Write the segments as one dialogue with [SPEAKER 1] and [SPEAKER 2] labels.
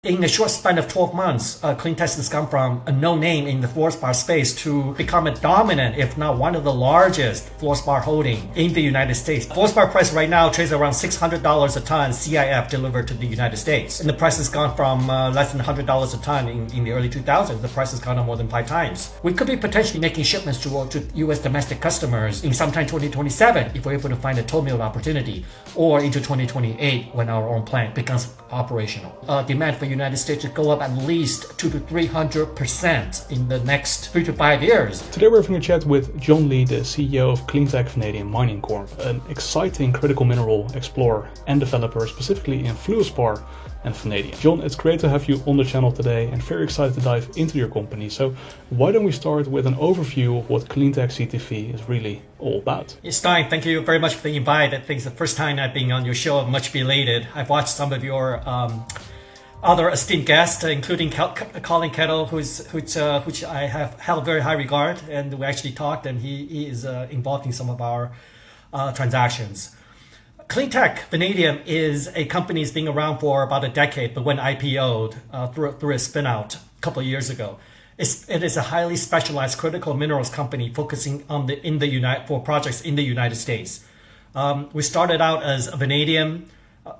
[SPEAKER 1] in a short span of 12 months, CleanTech has gone from a no name in the fluorspar space to become a dominant, if not one of the largest fluorspar holding in the United States. Fluorspar price right now trades around $600 a ton CIF delivered to the United States. And the price has gone from less than $100 a ton in the early 2000s. The price has gone up more than 5 times. We could be potentially making shipments to US domestic customers in sometime 2027 if we're able to find a toll mill opportunity, or into 2028 when our own plant becomes operational. Demand for United States to go up at least 200 to 300% in the next 3 to 5 years.
[SPEAKER 2] Today we're having a chat with John Lee, the CEO of CleanTech Vanadium Mining Corp, an exciting critical mineral explorer and developer specifically in fluorspar and vanadium. John, it's great to have you on the channel today and very excited to dive into your company. So why don't we start with an overview of what CleanTech CTV is really all about?
[SPEAKER 1] Stein, thank you very much for the invite. I think it's the first time I've been on your show. I'm much belated. I've watched some of your other esteemed guests, including Colin Kettle, which I have held very high regard, and we actually talked, and he is involved in some of our transactions. CleanTech Vanadium is a company that's been around for about a decade, but when IPO'd through a spin-out a couple of years ago. It is a highly specialized critical minerals company focusing on for projects in the United States. We started out as a vanadium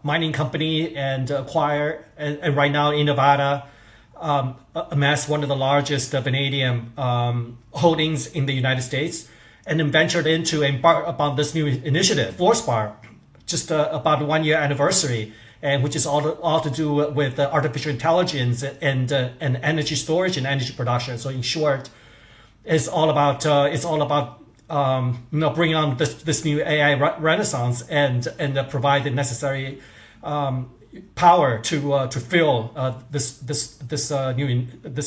[SPEAKER 1] mining company and and right now in Nevada, amassed one of the largest vanadium holdings in the United States, and then ventured into embark upon this new initiative, Fluorspar, just about a 1 year anniversary, and which is all to do with artificial intelligence and energy storage and energy production. So in short, it's all about bringing on this new AI renaissance and provide the necessary power to fill this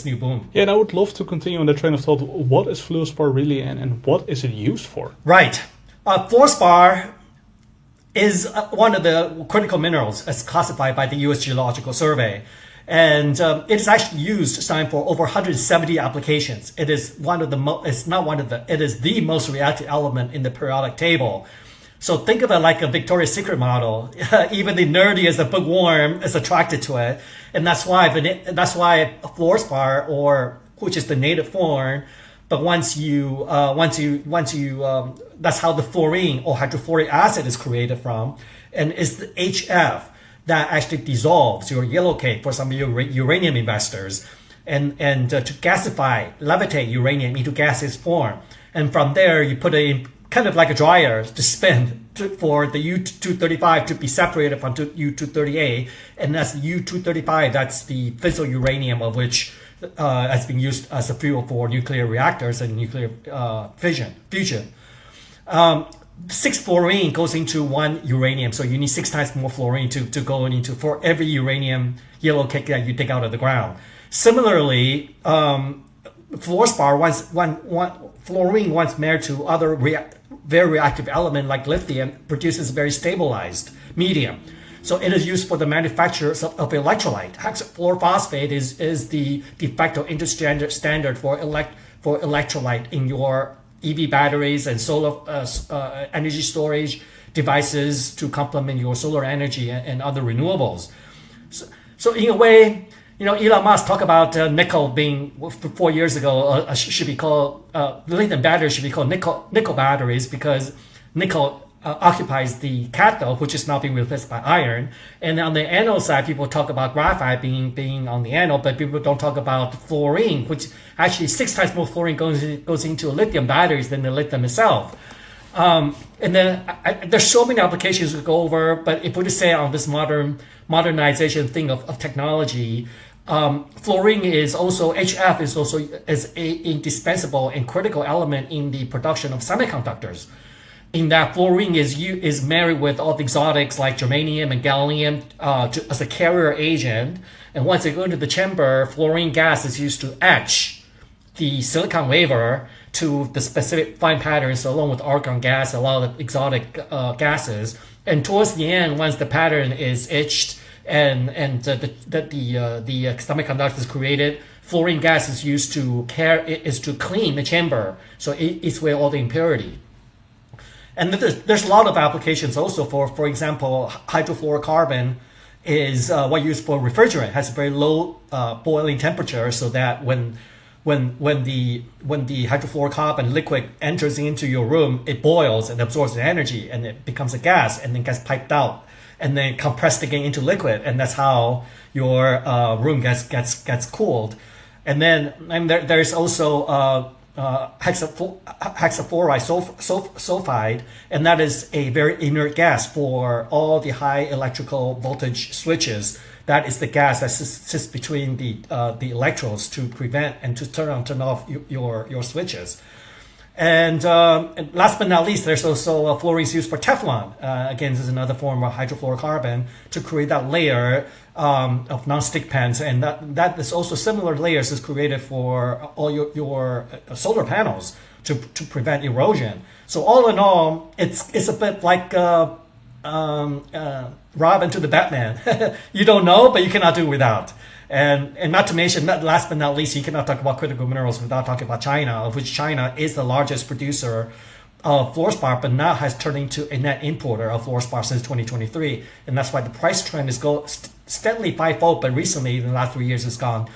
[SPEAKER 1] new boom.
[SPEAKER 2] Yeah, and I would love to continue on that train of thought. What is fluorspar really, and what is it used for?
[SPEAKER 1] Right, fluorspar is one of the critical minerals as classified by the U.S. Geological Survey. And it is actually used for over 170 applications. It is it is the most reactive element in the periodic table. So think of it like a Victoria's Secret model. Even the nerdy as the bookworm is attracted to it. And that's why fluorspar, which is the native form, but once you that's how the fluorine or hydrofluoric acid is created from, and it's the HF that actually dissolves your yellow cake for some of your uranium investors, and to gasify, levitate uranium into gaseous form, and from there you put it in kind of like a dryer to spin for the U-235 to be separated from U-238, and that's the U-235. That's the fissile uranium of which has been used as a fuel for nuclear reactors and nuclear fusion. 6 fluorine goes into 1 uranium, so you need 6 times more fluorine to go into for every uranium yellow cake that you take out of the ground. Similarly, fluorspar, fluorine once married to other very reactive element like lithium, produces a very stabilized medium. So it is used for the manufacture of electrolyte. Hexafluorophosphate is the de facto industry standard for electrolyte in your EV batteries and solar energy storage devices to complement your solar energy and other renewables. So in a way, Elon Musk talked about nickel being 4 years ago should be called lithium batteries should be called nickel batteries, because nickel occupies the cathode, which is now being replaced by iron. And on the anode side, people talk about graphite being on the anode, but people don't talk about fluorine, which actually 6 times more fluorine goes into lithium batteries than the lithium itself. And then there's so many applications to go over, but if we just say on this modernization thing of technology, fluorine is also, HF is a indispensable and critical element in the production of semiconductors. In that fluorine is married with all the exotics like germanium and gallium as a carrier agent. And once they go into the chamber, fluorine gas is used to etch the silicon wafer to the specific fine patterns, along with argon gas, a lot of exotic gases. And towards the end, once the pattern is etched and the semiconductor is created, fluorine gas is used to clean the chamber, so it's where all the impurity. And there's a lot of applications also for example, hydrofluorocarbon is what you use for refrigerant. It has a very low boiling temperature, so that when the hydrofluorocarbon liquid enters into your room, it boils and absorbs the energy, and it becomes a gas, and then gets piped out, and then compressed again into liquid, and that's how your room gets cooled. And then there's also hexafluoride sulfide, and that is a very inert gas for all the high electrical voltage switches. That is the gas that sits between the electrodes to prevent and to turn on, turn off your switches. And last but not least, there's also fluorines used for Teflon. Again, this is another form of hydrofluorocarbon to create that layer of non-stick pans, and that is also similar layers is created for all your solar panels to prevent erosion. So all in all, it's a bit like Robin to the Batman. You don't know, but you cannot do without. And not to mention, last but not least, you cannot talk about critical minerals without talking about China, of which China is the largest producer of fluorspar, but now has turned into a net importer of fluorspar since 2023. And that's why the price trend is steadily fivefold, but recently, in the last 3 years, it's gone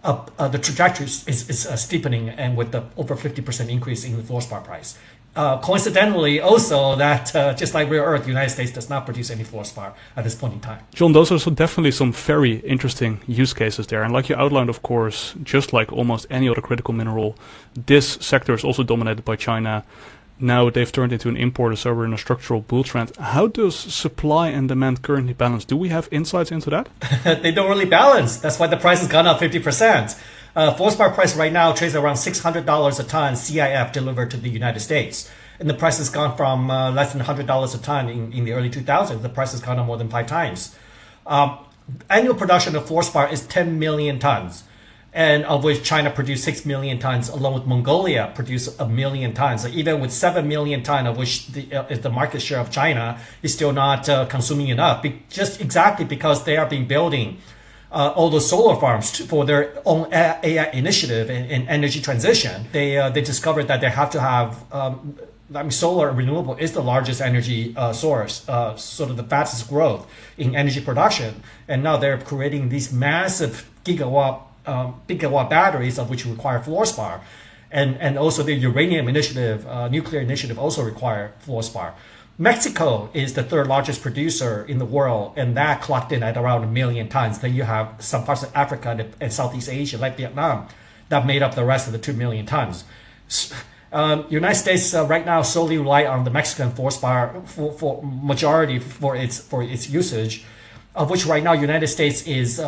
[SPEAKER 1] up. The trajectory is steepening, and with the over 50% increase in the fluorspar price. Coincidentally, also that just like rare earth, the United States does not produce any fluorspar at this point in time.
[SPEAKER 2] John, those are definitely some very interesting use cases there. And like you outlined, of course, just like almost any other critical mineral, this sector is also dominated by China. Now they've turned into an importer, so we're in a structural bull trend. How does supply and demand currently balance? Do we have insights into that?
[SPEAKER 1] They don't really balance. That's why the price has gone up 50%. Fluorspar price right now trades around $600 a ton CIF delivered to the United States. And the price has gone from less than $100 a ton in the early 2000s. The price has gone up more than 5 times. Annual production of fluorspar is 10 million tons, and of which China produced 6 million tons, along with Mongolia produced 1 million tons. So even with 7 million tons, of which is the market share of China, is still not consuming enough, just exactly because they are being building all those solar farms for their own AI initiative and energy transition. They discovered that they have to have, solar and renewable is the largest energy source, sort of the fastest growth in energy production. And now they're creating these massive gigawatt batteries, of which require fluorspar. And also the uranium initiative, nuclear initiative also require fluorspar. Mexico is the 3rd largest producer in the world, and that clocked in at around 1 million tons. Then you have some parts of Africa and Southeast Asia, like Vietnam, that made up the rest of the 2 million tons. United States right now solely rely on the Mexican fluorspar for majority for its usage, of which right now United States is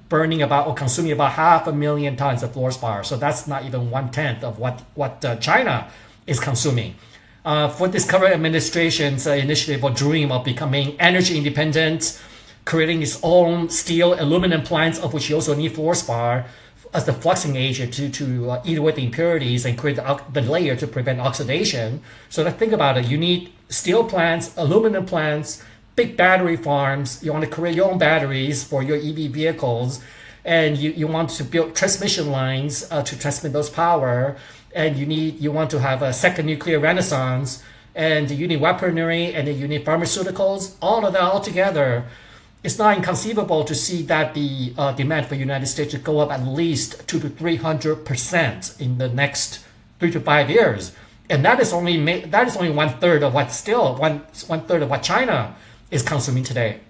[SPEAKER 1] burning about or consuming about 500,000 tons of fluorspar. So that's not even 1/10 of what China is consuming. For this current administration's initiative or dream of becoming energy independent, creating its own steel, aluminum plants, of which you also need fluorspar as the fluxing agent to eat away the impurities and create the layer to prevent oxidation. So think about it. You need steel plants, aluminum plants, big battery farms. You want to create your own batteries for your EV vehicles, and you want to build transmission lines to transmit those power. And you want to have a second nuclear renaissance, and you need weaponry, and then you need pharmaceuticals. All of that all together, it's not inconceivable to see that the demand for the United States to go up at least 200 to 300% in the next 3 to 5 years, and that is only 1/3 of one-third of what China is consuming today.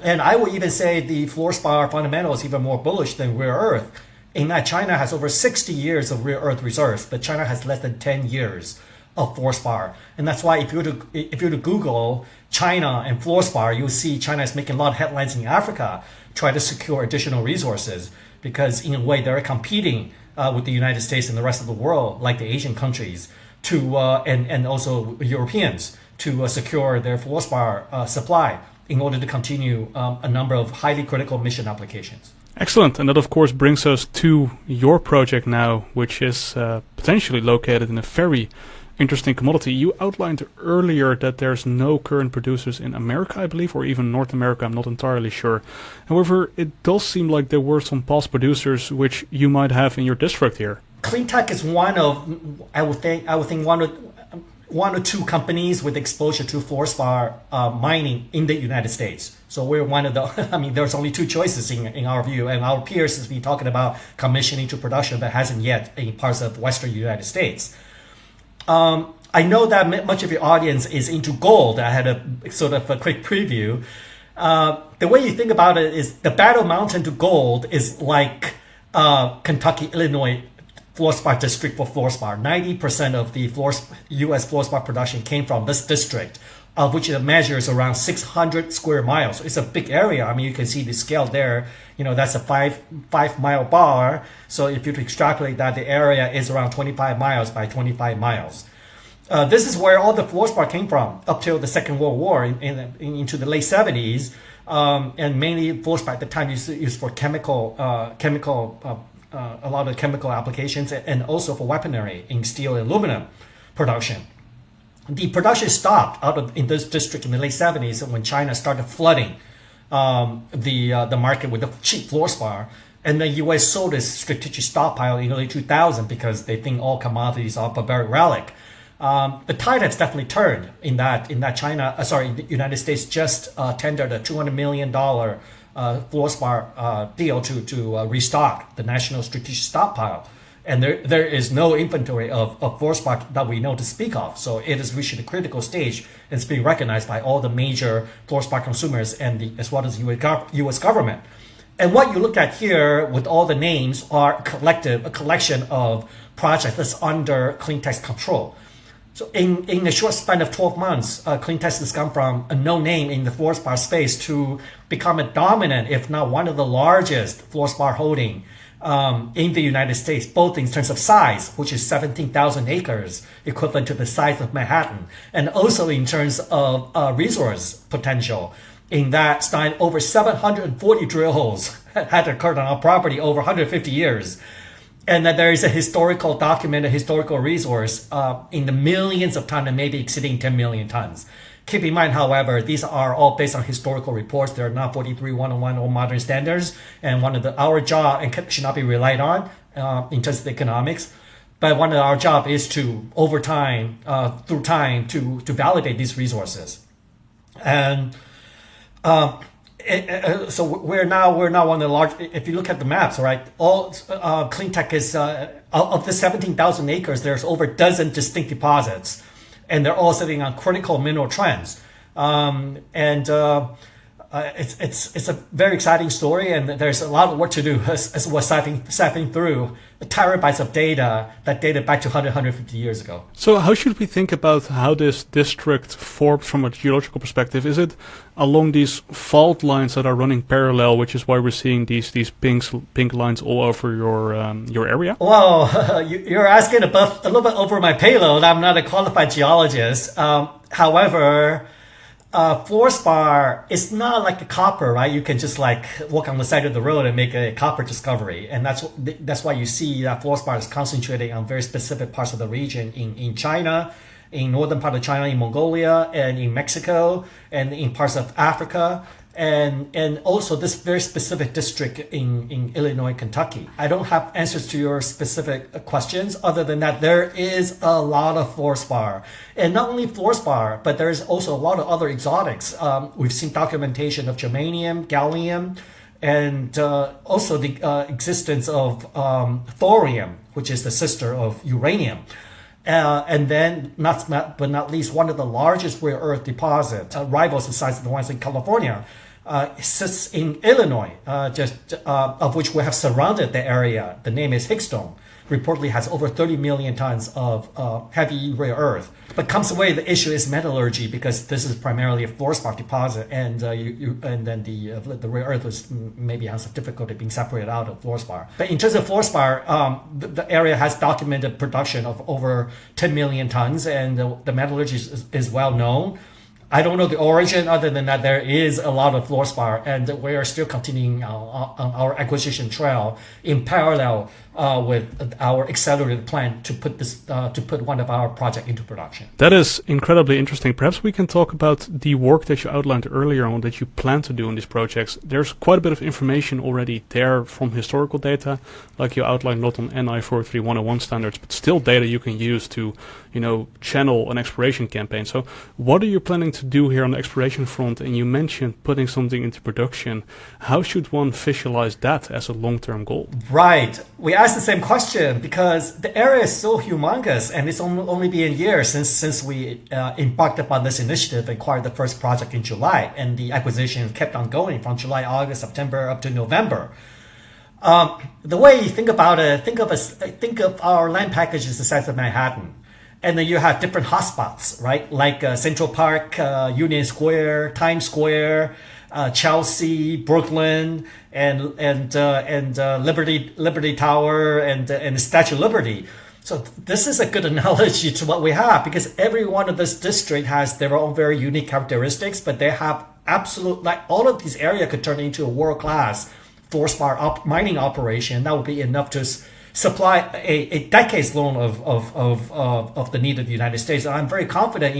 [SPEAKER 1] And I would even say the fluorspar fundamental is even more bullish than rare earth, in that China has over 60 years of rare earth reserves, but China has less than 10 years of fluorspar. And that's why if you were to Google China and fluorspar, you'll see China is making a lot of headlines in Africa, try to secure additional resources, because in a way they're competing with the United States and the rest of the world, like the Asian countries, and also Europeans, to secure their fluorspar supply in order to continue a number of highly critical mission applications.
[SPEAKER 2] Excellent. And that, of course, brings us to your project now, which is potentially located in a very interesting commodity. You outlined earlier that there's no current producers in America, I believe, or even North America. I'm not entirely sure. However, it does seem like there were some past producers which you might have in your district here.
[SPEAKER 1] CleanTech is one of, I would think one or two companies with exposure to fluorspar mining in the United States. So we're one of the, I mean, there's only two choices in our view, and our peers has been talking about commissioning to production, but hasn't yet in parts of Western United States. I know that much of your audience is into gold. I had a sort of a quick preview. The way you think about it is the Battle Mountain to gold is like Kentucky, Illinois Fluorspar District for fluorspar. 90% of the U.S. fluorspar production came from this district, of which it measures around 600 square miles. So it's a big area. I mean, you can see the scale there. You know, that's a five mile bar. So if you extrapolate that, the area is around 25 miles by 25 miles. This is where all the fluorspar came from up till the Second World War into the late 70s. And mainly fluorspar at the time used for a lot of chemical applications and also for weaponry in steel and aluminum production. The production stopped in this district in the late 70s when China started flooding the market with the cheap fluorspar, and the U.S. sold its strategic stockpile in early 2000 because they think all commodities are barbaric relic. The tide has definitely turned in that the United States just tendered a $200 million fluorspar deal to restock the national strategic stockpile. And there is no inventory of fluorspar that we know to speak of. So it has reached a critical stage and it's being recognized by all the major fluorspar consumers and as well as U.S. government. And what you look at here with all the names are a collection of projects that's under CleanTech's control. So in a short span of 12 months, CleanTech has come from a no name in the fluorspar space to become a dominant, if not one of the largest fluorspar holding in the United States, both in terms of size, which is 17,000 acres, equivalent to the size of Manhattan, and also in terms of resource potential, in that over 740 drill holes had occurred on our property over 150 years. And that there is a documented historical resource in the millions of tons and maybe exceeding 10 million tons. Keep in mind, however, these are all based on historical reports. They're not 43101 or modern standards. And our job, and should not be relied on in terms of economics, but one of our job is to, over time, through time, to validate these resources. And so we're now one of the large. If you look at the maps, right, all CleanTech is of the 17,000 acres. There's over a dozen distinct deposits, and they're all sitting on critical mineral trends. It's a very exciting story, and there's a lot of work to do as we're sifting through terabytes of data that dated back to 150 years ago.
[SPEAKER 2] So how should we think about how this district formed from a geological perspective? Is it along these fault lines that are running parallel, which is why we're seeing these pink lines all over your area?
[SPEAKER 1] Well, you're asking a little bit over my payload. I'm not a qualified geologist. However, fluorspar is not like a copper, right? You can just like walk on the side of the road and make a copper discovery. And that's why you see that fluorspar is concentrating on very specific parts of the region in China, in northern part of China, in Mongolia, and in Mexico, and in parts of Africa. And also this very specific district in Illinois, Kentucky. I don't have answers to your specific questions other than that there is a lot of fluorspar. And not only fluorspar, but there's also a lot of other exotics. We've seen documentation of germanium, gallium, and also the existence of thorium, which is the sister of uranium. And then, but not least, one of the largest rare earth deposits, rivals the size of the ones in California, sits in Illinois, of which we have surrounded the area. The name is Hickstone. Reportedly has over 30 million tons of heavy rare earth. But comes away, the issue is metallurgy, because this is primarily a fluorspar deposit, and then the rare earth was maybe has some difficulty being separated out of fluorspar. But in terms of fluorspar, the area has documented production of over 10 million tons, and the metallurgy is well known. I don't know the origin other than that there is a lot of fluorspar, and we are still continuing on our acquisition trail in parallel with our accelerated plan to put one of our projects into production.
[SPEAKER 2] That is incredibly interesting. Perhaps we can talk about the work that you outlined earlier on that you plan to do in these projects. There's quite a bit of information already there from historical data, like you outlined, not on NI 43101 standards, but still data you can use to, channel an exploration campaign. So what are you planning to to do here on the exploration front, and you mentioned putting something into production. How should one visualize that as a long-term goal?
[SPEAKER 1] Right. We asked the same question because the area is so humongous, and it's only been a year since we embarked upon this initiative, acquired the first project in July, and the acquisition kept on going from July, August, September up to November. The way you think about it, think of our land package as the size of Manhattan. And then you have different hotspots, right? Like Central Park, Union Square, Times Square, Chelsea, Brooklyn, and Liberty Tower, and the Statue of Liberty. So this is a good analogy to what we have, because every one of this district has their own very unique characteristics, but they have all of these areas could turn into a world-class fluorspar mining operation. That would be enough to supply a decades loan of the need of the United States. And I'm very confident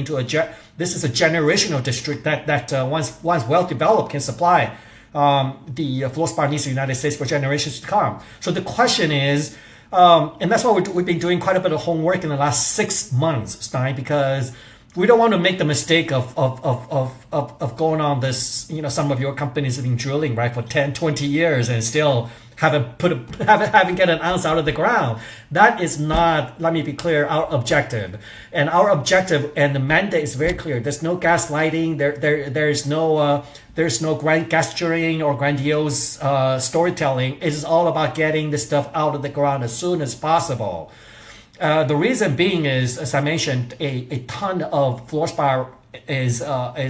[SPEAKER 1] this is a generational district that once well developed can supply the fluorspar needs of the United States for generations to come. So the question is, and that's why we've been doing quite a bit of homework in the last 6 months, Stein, because we don't want to make the mistake of going on this. Some of your companies have been drilling, right, for 10, 20 years and still haven't get an ounce out of the ground. That is not, let me be clear, our objective. And our objective and the mandate is very clear. There's no gaslighting. There's no grand gesturing or grandiose storytelling. It is all about getting this stuff out of the ground as soon as possible. The reason being is, as I mentioned, a ton of fluorspar is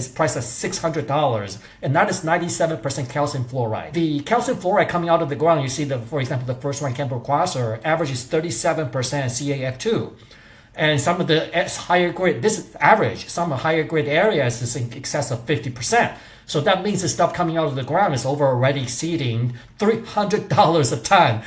[SPEAKER 1] priced at $600, and that is 97% calcium fluoride. The calcium fluoride coming out of the ground, you see, for example, the first one, Campbell Crosser, average is 37% CaF2. And some of the higher grade, this is average, some of the higher grade areas is in excess of 50%. So that means the stuff coming out of the ground is already exceeding $300 a ton,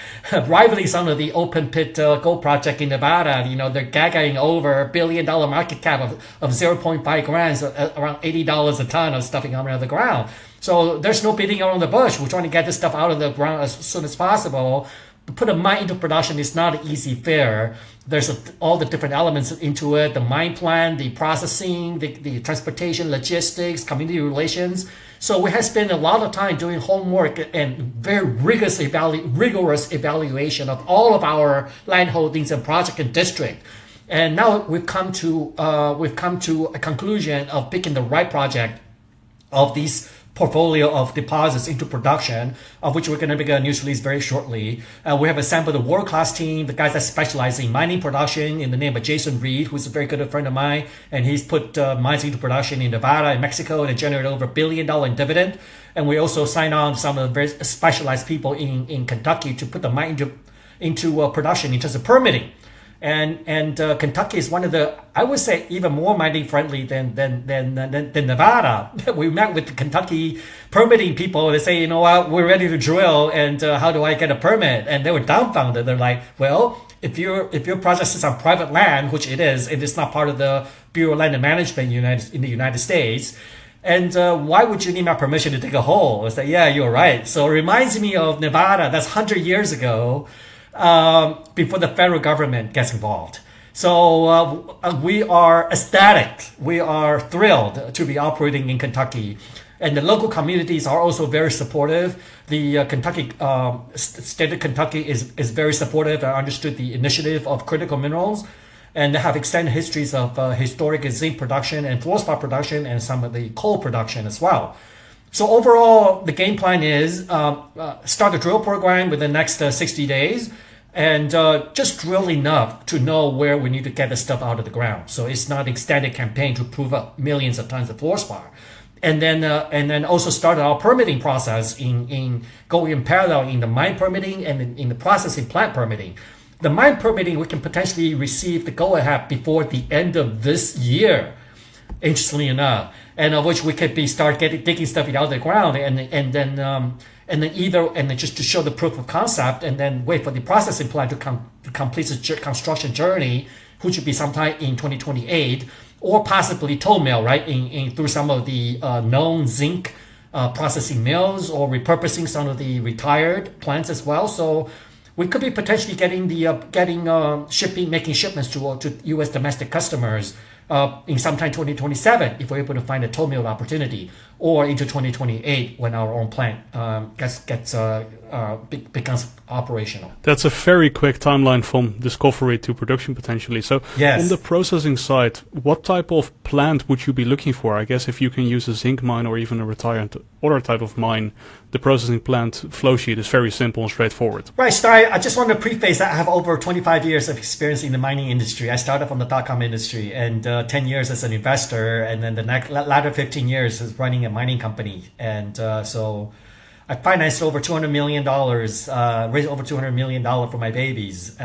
[SPEAKER 1] rivaling some of the open pit gold project in Nevada. They're gagging over $1 billion market cap of 0.5 grams, around $80 a ton of stuff coming out of the ground. So there's no beating around the bush. We're trying to get this stuff out of the ground as soon as possible. Put a mine into production is not an easy fare. There's all the different elements into it, the mine plan, the processing, the transportation, logistics, community relations. So we have spent a lot of time doing homework and very rigorous evaluation of all of our land holdings and project and district. And now we've come to a conclusion of picking the right project of these portfolio of deposits into production, of which we're going to make a news release very shortly. We have assembled a world-class team, the guys that specialize in mining production, in the name of Jason Reed, who's a very good friend of mine, and he's put mines into production in Nevada and Mexico and generated over $1 billion in dividend. And we also signed on some of the very specialized people in Kentucky to put the mine into production in terms of permitting. And Kentucky is one of the, I would say, even more mining friendly than Nevada. We met with the Kentucky permitting people. They say, what, we're ready to drill, and how do I get a permit? And they were dumbfounded. They're like, well, if your project is on private land, which it is not part of the Bureau of Land and Management in the United States. And why would you need my permission to dig a hole? I said, yeah, you're right. So it reminds me of Nevada. That's 100 years ago. Before the federal government gets involved. So we are ecstatic. We are thrilled to be operating in Kentucky. And the local communities are also very supportive. The state of Kentucky is very supportive and understood the initiative of critical minerals. And they have extended histories of historic zinc production and fluorspar production and some of the coal production as well. So overall, the game plan is start a drill program within the next 60 days and just drill enough to know where we need to get the stuff out of the ground. So it's not an extended campaign to prove up millions of tons of fluorspar. And then also start our permitting process in going in parallel in the mine permitting and in the processing plant permitting. The mine permitting, we can potentially receive the go-ahead before the end of this year, interestingly enough, and of which we could start digging stuff out of the ground and then just to show the proof of concept, and then wait for the processing plant to complete the construction journey, which would be sometime in 2028, or possibly toll mill, right, through some of the known zinc processing mills, or repurposing some of the retired plants as well. So we could be potentially making shipments to U.S. domestic customers in sometime 2027 if we're able to find a toll mill opportunity, or into 2028 when our own plant becomes operational.
[SPEAKER 2] That's a very quick timeline from discovery to production potentially. So
[SPEAKER 1] yes.
[SPEAKER 2] On the processing side, what type of plant would you be looking for? I guess if you can use a zinc mine or even a retired other type of mine, the processing plant flow sheet is very simple and straightforward.
[SPEAKER 1] Right, Stein, I just want to preface that I have over 25 years of experience in the mining industry. I started from the dot-com industry and 10 years as an investor, and then the latter 15 years is running a mining company. And so I financed over $200 million, raised over $200 million for my babies.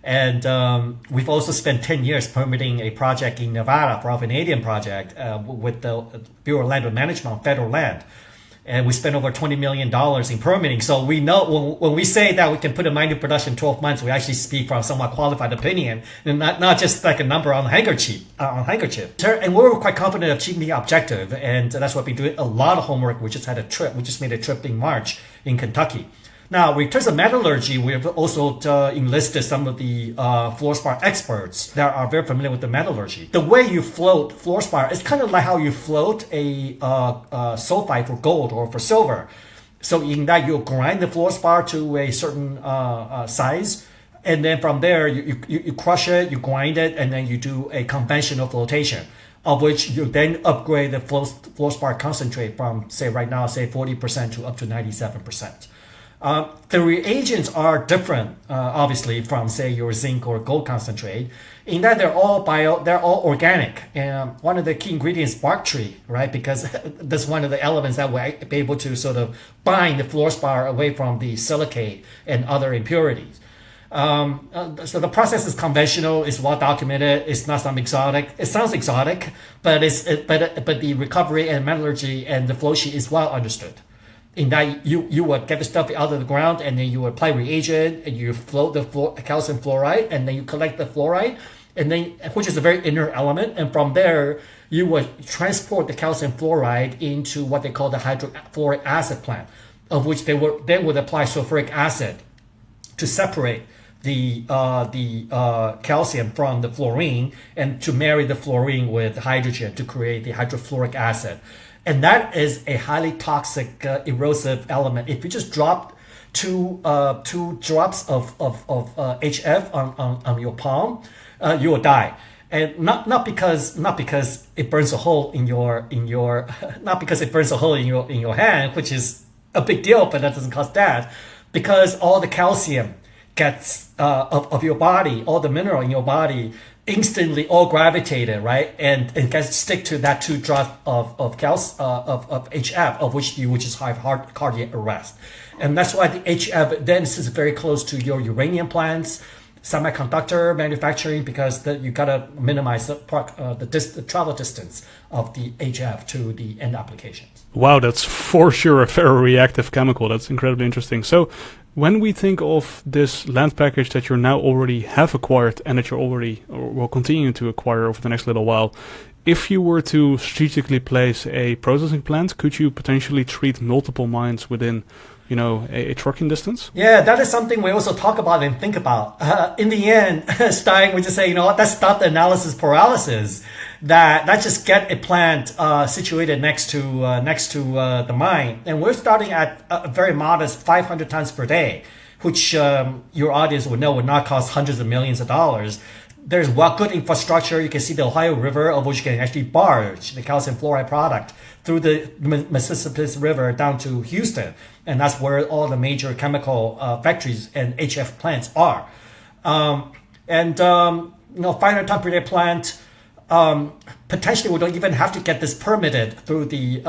[SPEAKER 1] And we've also spent 10 years permitting a project in Nevada for our vanadium project with the Bureau of Land Management on federal land. And we spent over $20 million in permitting. So we know when we say that we can put a mine in production in 12 months, we actually speak from somewhat qualified opinion and not just like a number on a handkerchief. And we were quite confident of achieving the objective. And that's what we do. A lot of homework. We just had a trip. We just made a trip in March in Kentucky. Now, in terms of metallurgy, we have also enlisted some of the fluorspar experts that are very familiar with the metallurgy. The way you float fluorspar is kind of like how you float a sulfide for gold or for silver. So in that, you grind the fluorspar to a certain size, and then from there, you crush it, you grind it, and then you do a conventional flotation, of which you then upgrade the fluorspar concentrate from, say, right now, say 40% to up to 97%. The reagents are different, obviously, from say your zinc or gold concentrate, in that they're all organic. And one of the key ingredients is bark tree, right? Because that's one of the elements that will be able to sort of bind the fluorspar away from the silicate and other impurities. So the process is conventional, it's well documented, it's not some exotic. It sounds exotic, but but the recovery and metallurgy and the flow sheet is well understood. In that you would get the stuff out of the ground, and then you would apply reagent, and you float the calcium fluoride, and then you collect the fluoride, and then which is a very inert element, and from there you would transport the calcium fluoride into what they call the hydrofluoric acid plant, of which they would apply sulfuric acid to separate the calcium from the fluorine, and to marry the fluorine with hydrogen to create the hydrofluoric acid. And that is a highly toxic, erosive element. If you just drop two drops of HF on your palm, you will die. And not because it burns a hole in your not because it burns a hole in your hand, which is a big deal, but that doesn't cause death. Because all the calcium gets of your body, all the mineral in your body, instantly all gravitated, right, and gets stick to that 2 drops of HF, of which is high cardiac arrest, and that's why the HF then is very close to your uranium plants, semiconductor manufacturing, because you gotta minimize the travel distance of the HF to the end applications.
[SPEAKER 2] Wow, that's for sure a very reactive chemical. That's incredibly interesting. So when we think of this land package that you now already have acquired and that you're already or will continue to acquire over the next little while, if you were to strategically place a processing plant, could you potentially treat multiple mines within, a trucking distance?
[SPEAKER 1] Yeah, that is something we also talk about and think about. In the end, Stein, we just say, let's stop the analysis paralysis. Let's just get a plant situated next to the mine, and we're starting at a very modest 500 tons per day, which your audience would know would not cost hundreds of millions of dollars. There's good infrastructure. You can see the Ohio River, of which you can actually barge the calcium fluoride product through the Mississippi River down to Houston, and that's where all the major chemical factories and HF plants are. 500 ton per day plant. Potentially we don't even have to get this permitted through the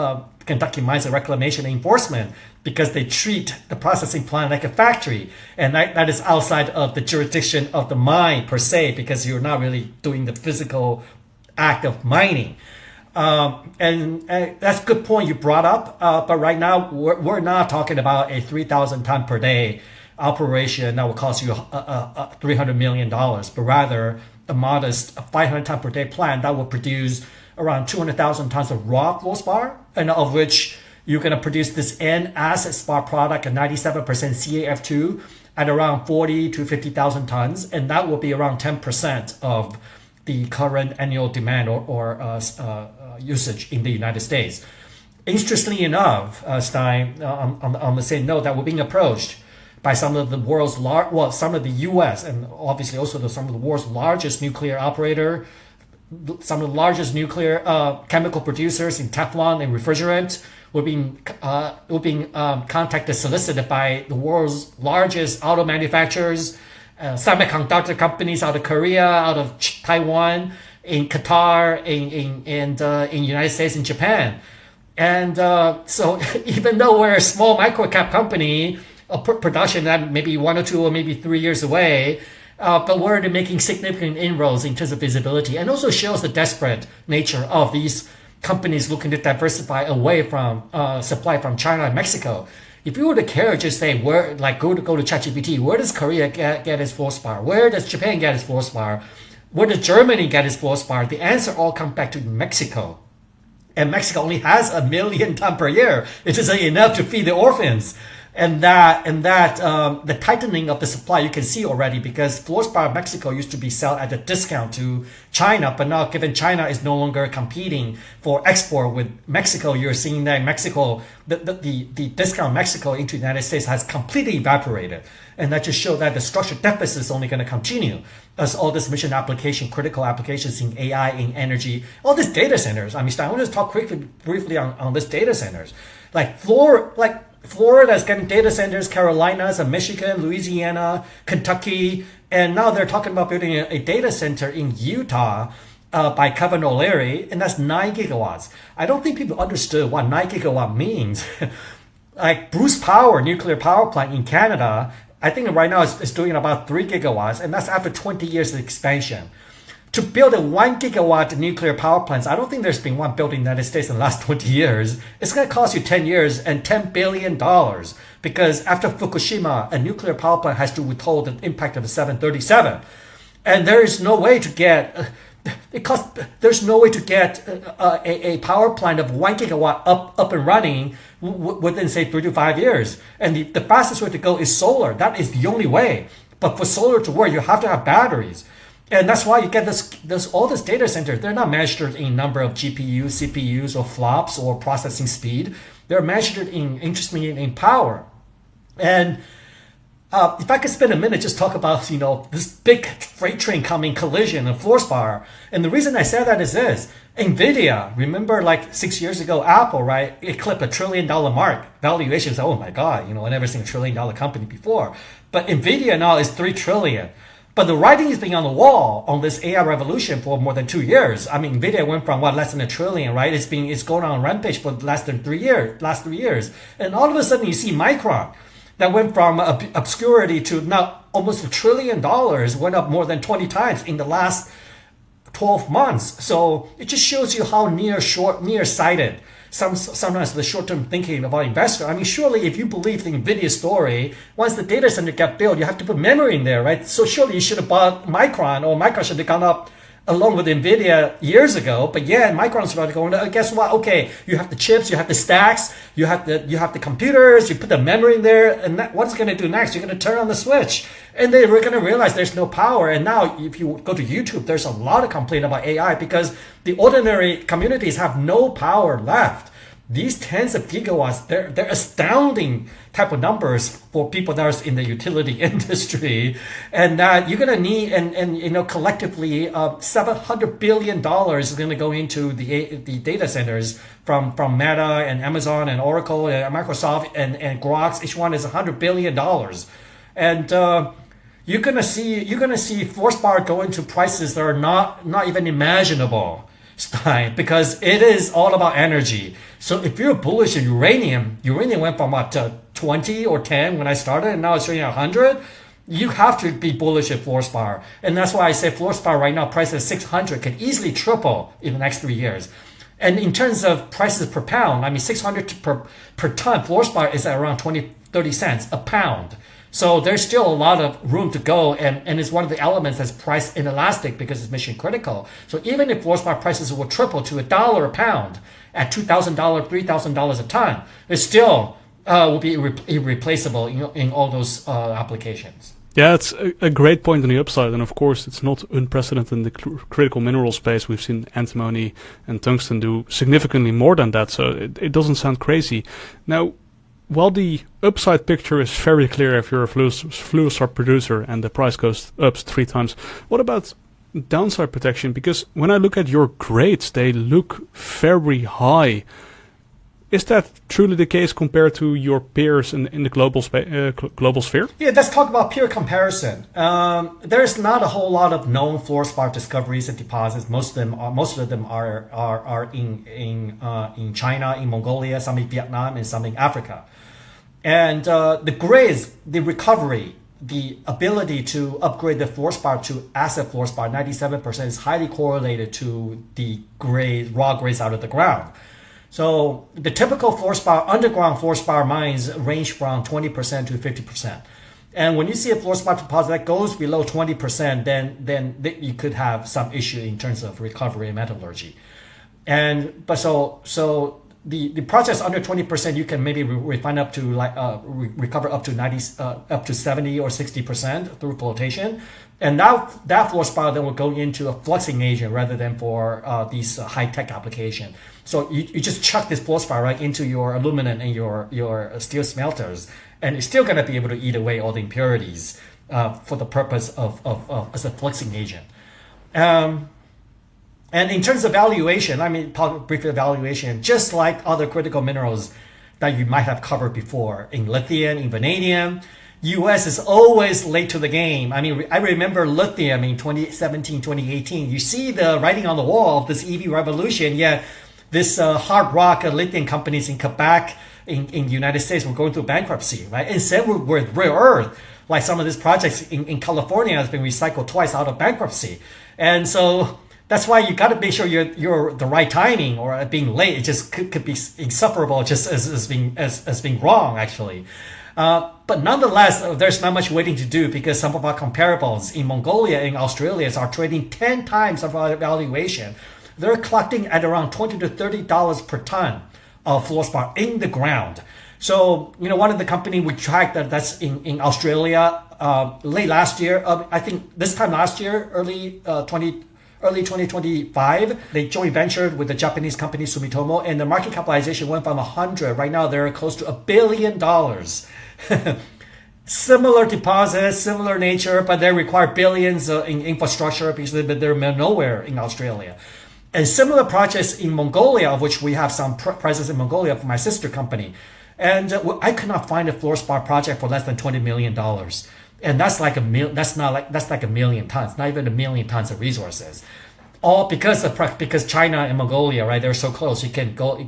[SPEAKER 1] Kentucky Mines and Reclamation Enforcement, because they treat the processing plant like a factory, and that is outside of the jurisdiction of the mine per se, because you're not really doing the physical act of mining. And that's a good point you brought up, but right now we're not talking about a 3,000 ton per day operation that will cost you $300 million, but rather a modest 500 ton per day plant that will produce around 200,000 tons of raw fluorspar, and of which you're going to produce this N acid spar product, a 97% CaF2, at around 40 to 50,000 tons, and that will be around 10% of the current annual demand or usage in the United States. Interestingly enough, Stein, on the same note, that we're being approached by some of the world's some of the U.S. and obviously also some of the world's largest nuclear operator, some of the largest nuclear chemical producers in Teflon and refrigerant. We're being contacted, solicited by the world's largest auto manufacturers, semiconductor companies out of Korea, out of Taiwan, in Qatar, in United States, in Japan. And so even though we're a small micro-cap company, a production that maybe 1 or 2 or maybe 3 years away, but we're making significant inroads in terms of visibility, and also shows the desperate nature of these companies looking to diversify away from supply from China and Mexico. If you were to care, just say where, like go to ChatGPT, where does Korea get its fluorspar? Where does Japan get its fluorspar? Where does Germany get its fluorspar? The answer all comes back to Mexico. And Mexico only has 1 million tons per year. It isn't enough to feed the orphans. And the tightening of the supply you can see already, because fluorspar Mexico used to be sold at a discount to China, but now given China is no longer competing for export with Mexico, you're seeing that Mexico, the discount Mexico into the United States has completely evaporated. And that just shows that the structural deficit is only going to continue as all this mission application, critical applications in AI, in energy, all these data centers. I mean, I want to talk briefly on this data centers. Florida is getting data centers, Carolinas and Michigan, Louisiana, Kentucky, and now they're talking about building a data center in Utah by Kevin O'Leary, and that's 9 gigawatts. I don't think people understood what 9 gigawatt means. Like Bruce Power, nuclear power plant in Canada, I think right now it's doing about 3 gigawatts, and that's after 20 years of expansion. To build a 1 gigawatt nuclear power plants, I don't think there's been one built in the United States in the last 20 years. It's going to cost you 10 years and $10 billion, because after Fukushima, a nuclear power plant has to withhold the impact of the 737. And there is no way to get a power plant of 1 gigawatt up and running within, say, 3 to 5 years. And the fastest way to go is solar. That is the only way. But for solar to work, you have to have batteries. And that's why you get all this data centers. They're not measured in number of GPUs, CPUs, or flops, or processing speed. They're measured interestingly in power. And if I could spend a minute just talk about this big freight train coming collision of fluorspar. And the reason I say that is this: NVIDIA. Remember, like 6 years ago, Apple, right? It clipped $1 trillion mark. Valuations. Oh my God! I never seen $1 trillion company before. But NVIDIA now is $3 trillion. But the writing has been on the wall on this AI revolution for more than 2 years. I mean, NVIDIA went from less than $1 trillion, right? It's going on rampage for last 3 years. And all of a sudden you see Micron that went from obscurity to now almost $1 trillion, went up more than 20 times in the last 12 months. So it just shows you how nearsighted sometimes the short-term thinking about investor. I mean, surely if you believe the NVIDIA story, once the data center got built, you have to put memory in there, right? So surely you should have bought Micron, or Micron should have gone up along with NVIDIA years ago. But yeah, Micron's about to go, guess what? Okay, you have the chips, you have the stacks, you have the computers, you put the memory in there, and what's going to do next? You're going to turn on the switch, and they were going to realize there's no power. And now if you go to YouTube, there's a lot of complaint about AI because the ordinary communities have no power left. These tens of gigawatts, they're astounding type of numbers for people that are in the utility industry, and that you're going to need, and collectively, $700 billion is going to go into the data centers from Meta and Amazon and Oracle and Microsoft and Grok. Each one is $100 billion, and you're going to see fluorspar go into prices that are not even imaginable, Stein, because it is all about energy. So if you're bullish in uranium went from 20 or 10 when I started, and now it's trading 100. You have to be bullish at fluorspar, and that's why I say fluorspar right now, price at 600, can easily triple in the next 3 years. And in terms of prices per pound, I mean 600 per ton, fluorspar is at around 20-30 cents a pound. So there's still a lot of room to go, and it's one of the elements that's price inelastic because it's mission critical. So even if fluorspar prices will triple to $1 a pound at $2,000, $3,000 a ton, it's still will be irreplaceable in all those applications.
[SPEAKER 2] Yeah, it's a great point on the upside, and of course it's not unprecedented in the critical mineral space. We've seen antimony and tungsten do significantly more than that, so it doesn't sound crazy. Now, while the upside picture is very clear if you're a fluorspar producer and the price goes up 3 times, what about downside protection? Because when I look at your grades, they look very high. Is that truly the case compared to your peers in the global sphere? Yeah,
[SPEAKER 1] let's talk about peer comparison. There's not a whole lot of known fluorspar discoveries and deposits. Most of them are in China, in Mongolia, some in Vietnam, and some in Africa. And the grades, the recovery, the ability to upgrade the fluorspar to acid fluorspar, 97%, is highly correlated to the raw grades out of the ground. So the typical underground fluorspar mines range from 20% to 50%. And when you see a fluorspar deposit that goes below 20%, then you could have some issue in terms of recovery and metallurgy. So the projects under 20%, you can maybe refine up to recover up to 70 or 60% through flotation. And now that fluorspar then will go into a fluxing agent rather than for these high-tech application. So you just chuck this fluorspar right into your aluminum and your steel smelters, and it's still going to be able to eat away all the impurities for the purpose of as a fluxing agent. And in terms of valuation, talk briefly evaluation, just like other critical minerals that you might have covered before, in lithium, in vanadium, US is always late to the game. I remember lithium in 2017, 2018. You see the writing on the wall of this EV revolution. Yeah, this hard rock lithium companies in Quebec, in the United States, were going through bankruptcy, right? And same with rare earth. Like some of these projects in California has been recycled twice out of bankruptcy. And so that's why you got to make sure you're the right timing, or being late. It just could be insufferable just as being wrong, actually. But nonetheless, there's not much waiting to do, because some of our comparables in Mongolia and Australia are trading 10 times of our valuation. They're collecting at around $20 to $30 per ton of fluorspar in the ground. So, one of the company we tracked that's in Australia late last year, I think this time last year, early 2025, they joint ventured with the Japanese company Sumitomo, and the market capitalization went from 100. Right now, they're close to $1 billion. Similar deposits, similar nature, but they require billions in infrastructure because they're nowhere in Australia. And similar projects in Mongolia, of which we have some presence in Mongolia for my sister company. And I could not find a fluorspar project for less than $20 million. And that's like a million tons, not even a million tons of resources. All because China and Mongolia, right? They're so close. You can go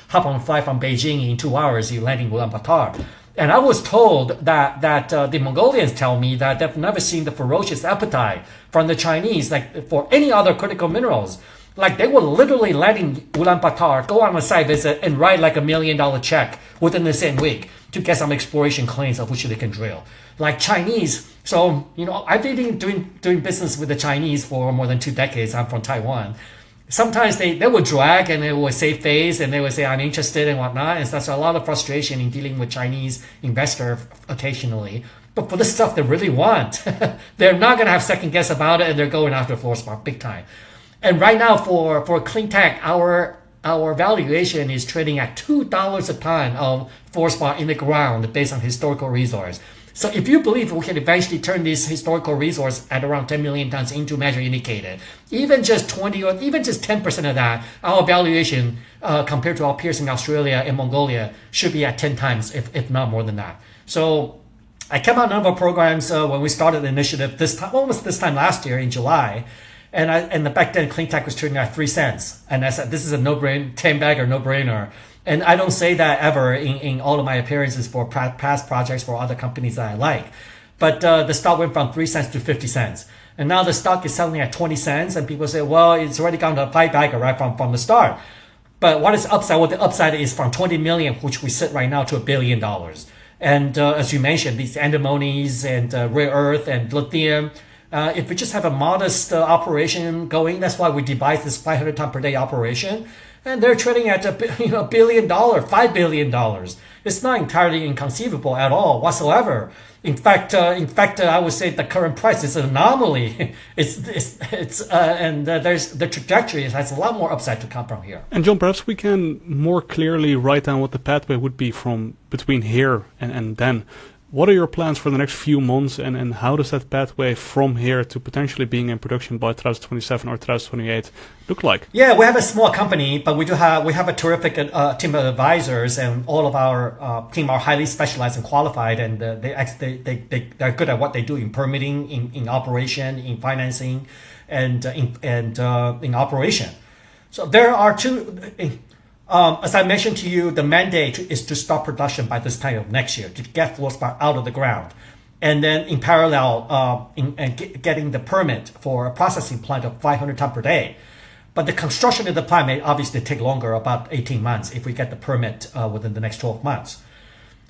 [SPEAKER 1] hop on a flight from Beijing in 2 hours. You land in Ulaanbaatar. And I was told that the Mongolians tell me that they've never seen the ferocious appetite from the Chinese, like for any other critical minerals. Like they will literally land in Ulaanbaatar, go on a site visit, and write like $1 million check within the same week to get some exploration claims of which they can drill. Like Chinese. So, I've been doing business with the Chinese for more than 2 decades. I'm from Taiwan. Sometimes they would drag and they would say face and they would say I'm interested and whatnot. And so that's a lot of frustration in dealing with Chinese investor occasionally. But for the stuff they really want, they're not going to have second guess about it, and they're going after fluorspar big time. And right now for CleanTech, our valuation is trading at $2 a ton of fluorspar in the ground based on historical resource. So if you believe we can eventually turn this historical resource at around 10 million tons into measured indicated, even just 20 or even just 10% of that, our valuation compared to our peers in Australia and Mongolia should be at 10 times, if not more than that. So I came out a number of programs when we started the initiative almost this time last year in July. And back then CleanTech was trading at 3 cents. And I said, this is a no-brainer, 10-bagger, no-brainer. And I don't say that ever in all of my appearances for past projects for other companies that I like. But the stock went from 3 cents to 50 cents. And now the stock is selling at 20 cents. And people say, well, it's already gone to a 5-bagger right from the start. But what is upside? Well, the upside is from 20 million, which we sit right now, to $1 billion. And as you mentioned, these antimonies and rare earth and lithium, if we just have a modest operation going, that's why we devised this 500 ton per day operation. and they're trading at $1 billion, $5 billion. It's not entirely inconceivable at all whatsoever. In fact, I would say the current price is an anomaly. There's the trajectory has a lot more upside to come from here.
[SPEAKER 2] And John, perhaps we can more clearly write down what the pathway would be from between here and then. What are your plans for the next few months, and how does that pathway from here to potentially being in production by 2027 or 2028 look like?
[SPEAKER 1] Yeah, we have a small company, but we have a terrific team of advisors, and all of our team are highly specialized and qualified, and they're good at what they do in permitting, in operation, in financing, and in operation. So there are two. As I mentioned to you, the mandate is to start production by this time of next year to get fluorspar out of the ground, and then in parallel, getting the permit for a processing plant of 500 tons per day. But the construction of the plant may obviously take longer, about 18 months, if we get the permit within the next 12 months.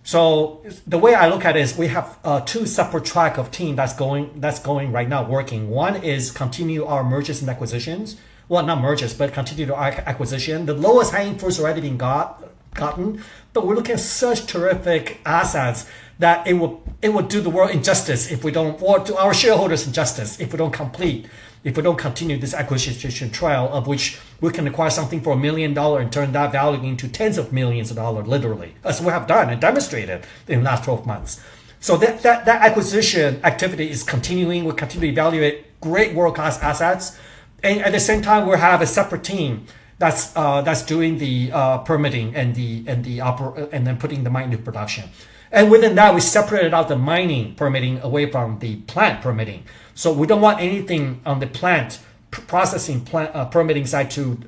[SPEAKER 1] So the way I look at it is we have two separate track of team that's going right now working. One is continue our mergers and acquisitions. Well, not mergers, but continue to acquisition. The lowest hanging fruits already been gotten, but we're looking at such terrific assets that it will do the world injustice if we don't, or to our shareholders injustice if we don't continue this acquisition trail, of which we can acquire something for $1 million and turn that value into tens of millions of dollars, literally, as we have done and demonstrated in the last 12 months. So that acquisition activity is continuing. We continue to evaluate great world-class assets. And at the same time, we have a separate team that's doing the permitting and then putting the mine into production. And within that, we separated out the mining permitting away from the plant permitting. So we don't want anything on the plant processing permitting side to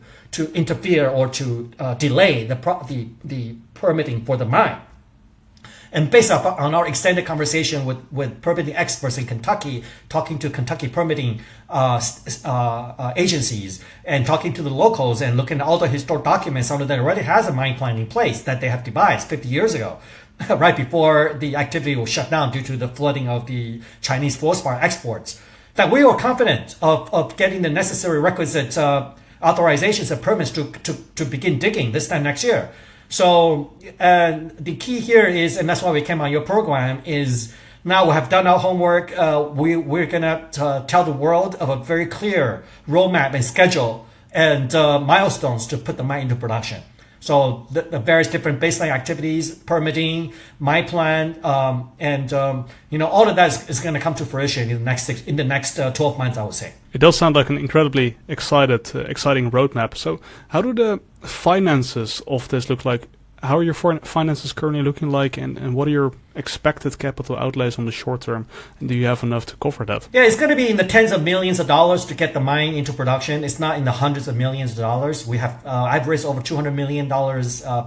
[SPEAKER 1] interfere or to delay the permitting for the mine. And based on our extended conversation with permitting experts in Kentucky, talking to Kentucky permitting agencies, and talking to the locals, and looking at all the historic documents, some of them already has a mine plan in place that they have devised 50 years ago, right before the activity was shut down due to the flooding of the Chinese fluorspar exports, that we were confident of getting the necessary requisite authorizations and permits to begin digging this time next year. So the key here is, and that's why we came on your program, is now we have done our homework. We're going to tell the world of a very clear roadmap and schedule and milestones to put the mine into production. So the various different baseline activities, permitting, mine plan, and all of that is going to come to fruition in the next 12 months, I would say.
[SPEAKER 2] It does sound like an incredibly exciting roadmap. So how do the finances of this look like? How are your finances currently looking like, and what are your expected capital outlays on the short term? And do you have enough to cover that?
[SPEAKER 1] Yeah, it's going to be in the tens of millions of dollars to get the mine into production. It's not in the hundreds of millions of dollars. We have I've raised over $200 million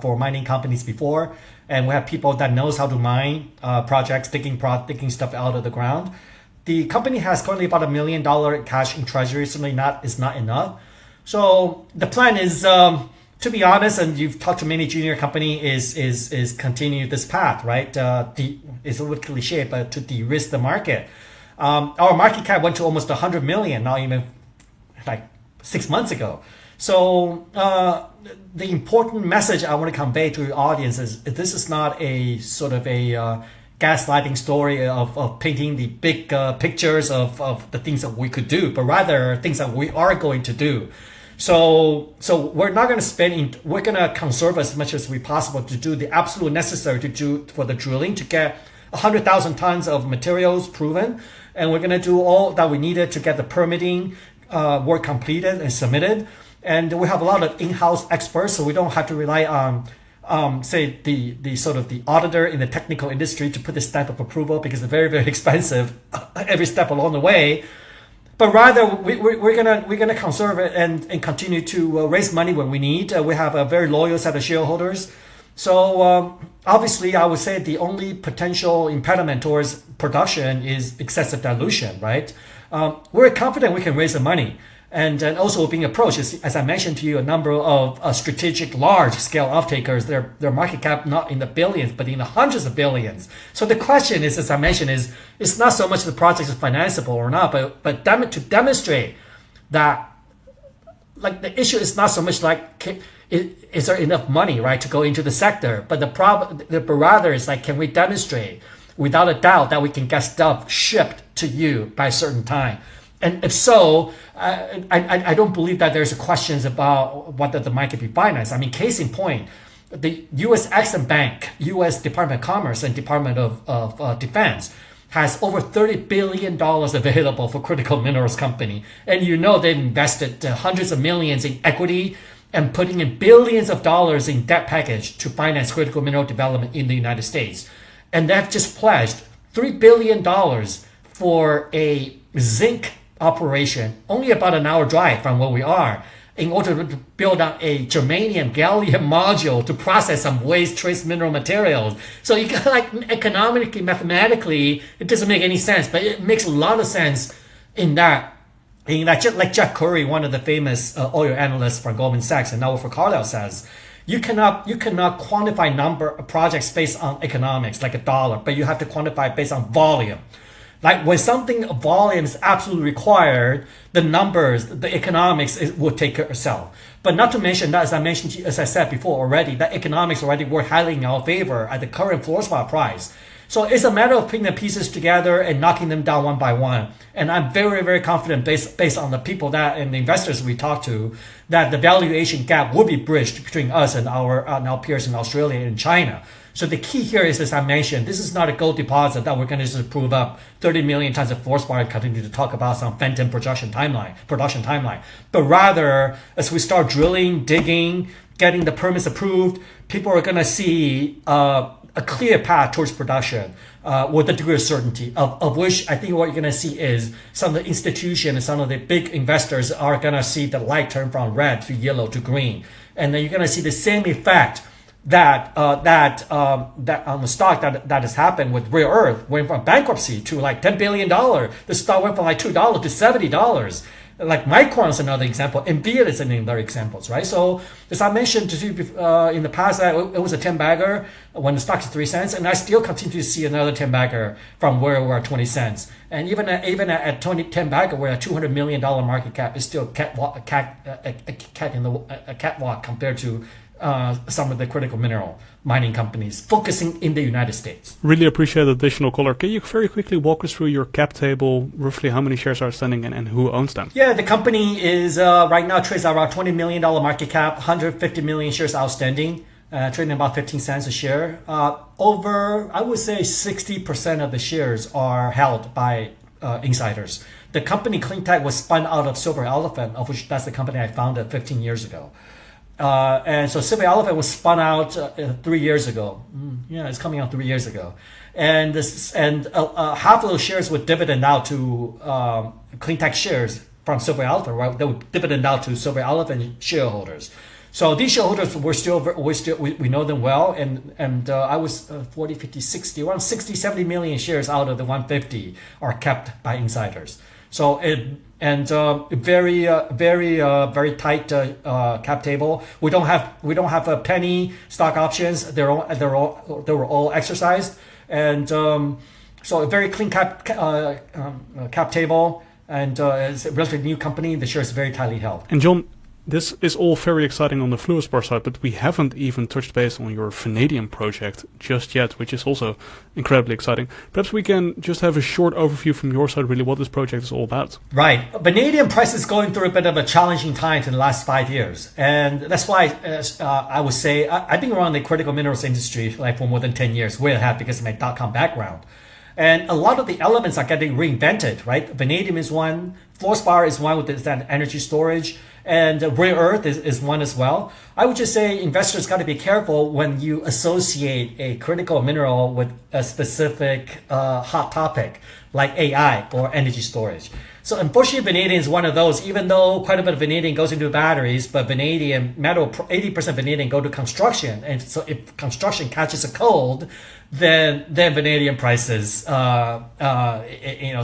[SPEAKER 1] for mining companies before, and we have people that knows how to mine projects, digging stuff out of the ground. The company has currently about $1 million cash in treasury. Certainly is not enough. So the plan is, to be honest, and you've talked to many junior company, is continue this path, right? It's a little cliche, but to de-risk the market. Our market cap went to almost 100 million, not even like 6 months ago. So the important message I want to convey to your audience is this is not a sort of a gaslighting story of painting the big pictures of the things that we could do, but rather things that we are going to do. So we're not going to we're going to conserve as much as we possible to do the absolute necessary to do for the drilling to get 100,000 tons of materials proven. And we're going to do all that we needed to get the permitting work completed and submitted. And we have a lot of in-house experts, so we don't have to rely on say the sort of the auditor in the technical industry to put this stamp of approval, because it's very, very expensive every step along the way. But rather, we're gonna conserve it and continue to raise money when we need. We have a very loyal set of shareholders. So obviously, I would say the only potential impediment towards production is excessive dilution, right? We're confident we can raise the money. And also being approached, as I mentioned to you, a number of strategic large-scale off-takers, their market cap not in the billions, but in the hundreds of billions. So the question is, as I mentioned, is it's not so much the project is financeable or not, but to demonstrate that, like, the issue is not so much like is there enough money, right, to go into the sector? But the rather is like, can we demonstrate without a doubt that we can get stuff shipped to you by a certain time? And if so, I don't believe that there's questions about whether the mine can be financed. I mean, case in point, the U.S. Exim Bank, U.S. Department of Commerce and Department of Defense has over $30 billion available for critical minerals company. And they've invested hundreds of millions in equity and putting in billions of dollars in debt package to finance critical mineral development in the United States. And they've just pledged $3 billion for a zinc operation, only about an hour drive from where we are, in order to build out a germanium gallium module to process some waste trace mineral materials. So you got economically, mathematically, it doesn't make any sense, but it makes a lot of sense in that just like Jeff Curry, one of the famous oil analysts from Goldman Sachs and now for Carlyle says, you cannot quantify number of projects based on economics like a dollar, but you have to quantify based on volume. Like when something volume is absolutely required, the numbers, the economics will take care of itself. But not to mention that, as I said before already, that economics already work highly in our favor at the current fluorspar price. So it's a matter of putting the pieces together and knocking them down one by one. And I'm very, very confident based on the people and the investors we talk to, that the valuation gap will be bridged between us and our peers in Australia and China. So the key here is, as I mentioned, this is not a gold deposit that we're going to just prove up 30 million tons of fluorspar and continue to talk about some phantom production timeline. But rather, as we start drilling, digging, getting the permits approved, people are going to see a clear path towards production with a degree of certainty, of which I think what you're going to see is some of the institutions and some of the big investors are going to see the light turn from red to yellow to green. And then you're going to see the same effect that on the stock that has happened with Rare Earth, went from bankruptcy to like $10 billion. The stock went from like $2 to $70. Like Micron is another example. Nvidia is another example, right? So as I mentioned to you in the past, it was a 10-bagger when the stock is 3 cents, and I still continue to see another 10-bagger from where we're at 20 cents. And even at 10-bagger, we're at $200 million market cap. Is still a catwalk compared to some of the critical mineral mining companies focusing in the United States.
[SPEAKER 2] Really appreciate the additional color. Can you very quickly walk us through your cap table, roughly how many shares are outstanding and who owns them?
[SPEAKER 1] Yeah, the company is right now trades around $20 million market cap, 150 million shares outstanding, trading about 15 cents a share. Over, I would say 60% of the shares are held by insiders. The company CleanTech was spun out of Silver Elephant, of which that's the company I founded 15 years ago. And so Silver Elephant was spun out 3 years ago. Yeah, it's coming out 3 years ago. And half of those shares would dividend out to CleanTech shares from Silver Elephant, right? They would dividend out to Silver Elephant shareholders. So these shareholders we know them well, and I was 40, 50, 60, around 60, 70 million shares out of the 150 are kept by insiders. So very tight cap table. We don't have a penny stock options. They were all exercised, and so a very clean cap table. And it's a relatively new company. The share is very tightly held.
[SPEAKER 2] And John, this is all very exciting on the fluorspar side, but we haven't even touched base on your vanadium project just yet, which is also incredibly exciting. Perhaps we can just have a short overview from your side, really, what this project is all about.
[SPEAKER 1] Right. Vanadium price is going through a bit of a challenging time in the last 5 years. And that's why I would say I've been around the critical minerals industry like for more than 10 years, way ahead because of my .com background. And a lot of the elements are getting reinvented, right? Vanadium is one, fluorspar is one with that energy storage, and rare earth is one as well. I would just say investors got to be careful when you associate a critical mineral with a specific hot topic like AI or energy storage. So unfortunately, vanadium is one of those, even though quite a bit of vanadium goes into batteries, but vanadium, 80% vanadium go to construction. And so if construction catches a cold, then vanadium prices,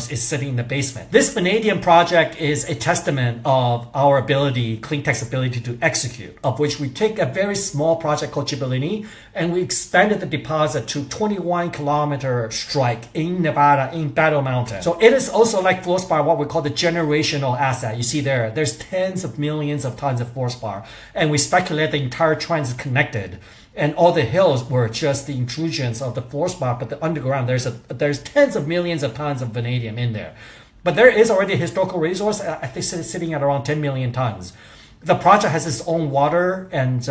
[SPEAKER 1] is sitting in the basement. This vanadium project is a testament of our ability, CleanTech's ability to execute, of which we take a very small project called Gibellini, and we expanded the deposit to 21-kilometer strike in Nevada, in Battle Mountain. So it is also like fluorspar, what we call the generational asset. You see there's tens of millions of tons of fluorspar, and we speculate the entire trend is connected. And all the hills were just the intrusions of the fluorspar, but the underground, there's tens of millions of tons of vanadium in there. But there is already a historical resource, I think, sitting at around 10 million tons. The project has its own water and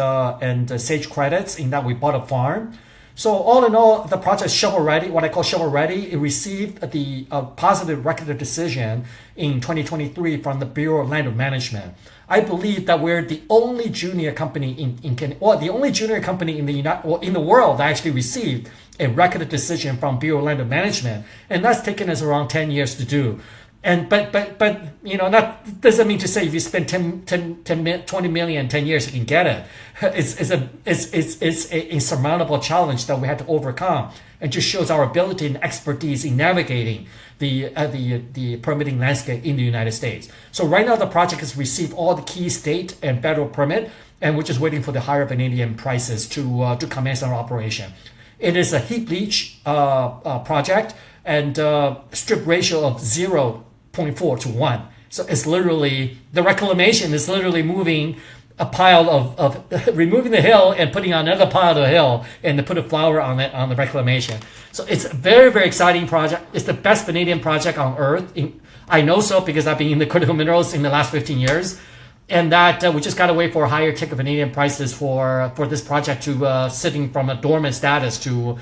[SPEAKER 1] sage credits in that we bought a farm. So all in all, the project is shovel ready, what I call shovel ready. It received the positive record of decision in 2023 from the Bureau of Land Management. I believe that we're the only junior company the only junior company in the world that actually received a record of decision from Bureau of Land Management, and that's taken us around 10 years to do. And but that doesn't mean to say if you spend 20 million 10 years you can get it. It's a insurmountable challenge that we had to overcome, and just shows our ability and expertise in navigating the permitting landscape in the United States. So right now the project has received all the key state and federal permit, and we're just waiting for the higher vanadium prices to commence our operation. It is a heap leach project, and strip ratio of 0.4 to 1. So it's literally, the reclamation is literally moving a pile of removing the hill and putting on another pile of the hill, and to put a flower on it on the reclamation. So it's a very, very exciting project. It's the best vanadium project on earth. I know so because I've been in the critical minerals in the last 15 years. And that we just got to wait for higher ticket vanadium prices for this project to sitting from a dormant status to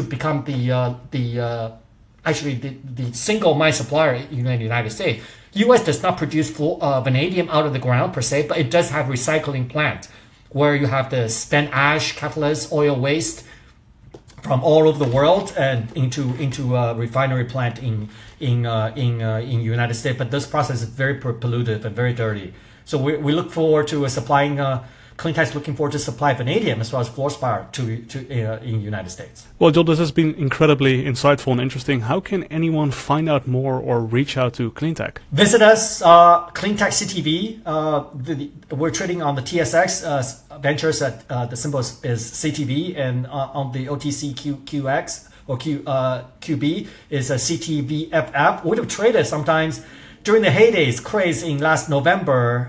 [SPEAKER 1] become the single mine supplier in the United States. U.S. does not produce vanadium out of the ground per se, but it does have recycling plant where you have the spent ash, catalyst, oil waste from all over the world and into a refinery plant in United States. But this process is very pollutive and very dirty. So we look forward to supplying. CleanTech's looking forward to supply vanadium as well as fluorspar in United States. Well,
[SPEAKER 2] Joel, this has been incredibly insightful and interesting. How can anyone find out more or reach out to CleanTech?
[SPEAKER 1] Visit us, CleanTech CTV. We're trading on the TSX Ventures. The symbol is CTV, and on the OTCQX or QB is a CTVFF. We have traded sometimes during the heydays, craze in last November.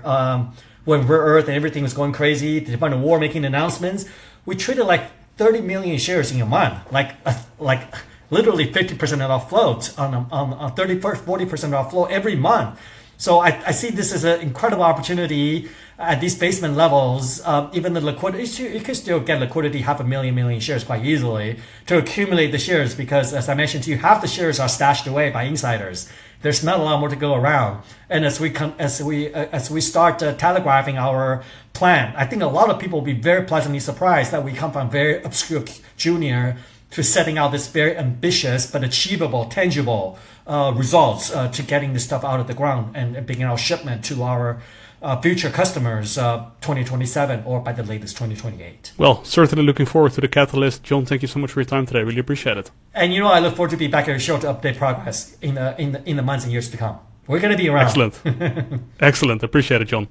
[SPEAKER 1] When rare earth and everything was going crazy, the Department of War making announcements, we traded like 30 million shares in a month, like literally 50% of our float on 40% of our float every month. So I see this as an incredible opportunity at these basement levels. Even the liquidity, you can still get liquidity, 500,000 shares quite easily to accumulate the shares, because as I mentioned to you, half the shares are stashed away by insiders. There's not a lot more to go around. And as we start telegraphing our plan, I think a lot of people will be very pleasantly surprised that we come from very obscure junior to setting out this very ambitious but achievable, tangible results to getting this stuff out of the ground and beginning our shipment to our future customers 2027 or by the latest 2028.
[SPEAKER 2] Well, certainly looking forward to the catalyst. John, thank you so much for your time today. Really appreciate it.
[SPEAKER 1] And I look forward to be back at your show to update progress in the months and years to come. We're going to be around.
[SPEAKER 2] Excellent. Excellent. Appreciate it, John.